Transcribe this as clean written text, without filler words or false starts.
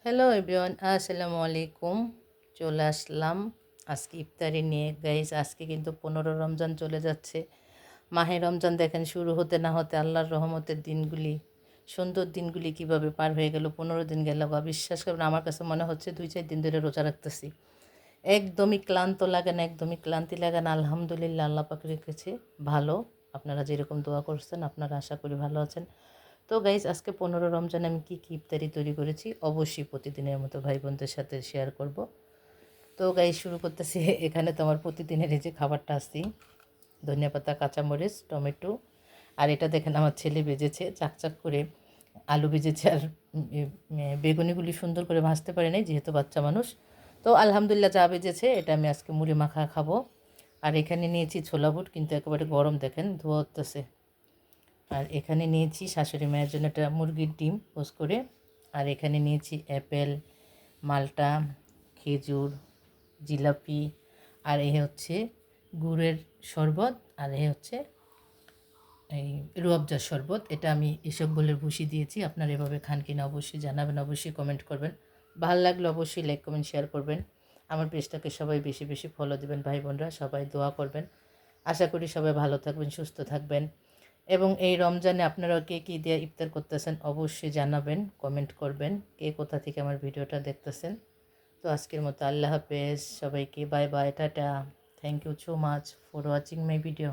Hello everyone, আসসালামু আলাইকুম। চলে আসলাম আজকে ইফতারি নিয়ে। গাইজ, আজকে কিন্তু 15 রমজান চলে যাচ্ছে। মাহে রমজান দেখেন শুরু হতে না হতে আল্লাহর রহমতের দিনগুলি, সুন্দর দিনগুলি কিভাবে পার হয়ে গেল। 15 দিন গেল, বা বিশ্বাস করবেন আমার কাছে মনে হচ্ছে 2-4 দিন ধরে রোজা রাখতেছি। একদমই ক্লান্ত লাগে না, একদমই ক্লান্তি লাগে না। আলহামদুলিল্লাহ, আল্লাহ পাক রেখেছে ভালো। আপনারা যেরকম দোয়া করছেন, আপনারা আশা করি ভালো আছেন। তো গাইজ, আজকে 15 রমজানে আমি কী ইফতারি তৈরি করেছি অবশ্যই প্রতিদিনের মতো ভাই বোনদের সাথে শেয়ার করব। তো গাইজ, শুরু করতেছি। এখানে তো আমার প্রতিদিনের এই যে খাবারটা আসছি, ধনিয়া পাতা, কাঁচামরিচ, টমেটো, আর এটা দেখেন আমার ছেলে ভেজেছে চাকচাক করে। আলু ভেজেছে, আর বেগুনিগুলি সুন্দর করে ভাজতে পারে নাই যেহেতু বাচ্চা মানুষ। তো আলহামদুলিল্লাহ, যা ভেজেছে এটা আমি আজকে মুড়ি মাখা খাবো। আর এখানে নিয়েছি ছোলা বুট, কিন্তু একেবারে গরম, দেখেন ধোয়া উঠতেছে। আর এখানে নিয়েছি শাশুড়ি মায়ের জন্য একটা মুরগির ডিম পোস্ট করে। আর এখানে নিয়েছি অ্যাপেল, মালটা, খেজুর, জিলাপি, আর এ হচ্ছে গুড়ের শরবত, আর এ হচ্ছে এই রুয়াবজার শরবত। এটা আমি এসব বলে ভুষি দিয়েছি। আপনারা এভাবে খান কিনা অবশ্যই জানাবেন, অবশ্যই কমেন্ট করবেন। ভালো লাগলে অবশ্যই লাইক কমেন্ট শেয়ার করবেন। আমার পেজটাকে সবাই বেশি বেশি ফলো দেবেন। ভাই বোনরা সবাই দোয়া করবেন। আশা করি সবাই ভালো থাকবেন, সুস্থ থাকবেন। এবং এই রমজানে আপনারা কে কী দিয়ে ইফতার করতেছেন অবশ্যই জানাবেন, কমেন্ট করবেন কে কোথা থেকে আমার ভিডিওটা দেখতেছেন। তো আজকের মতো আল্লাহ হাফেজ সবাইকে, বাই বাই, টাটা। Thank you so much for watching my video.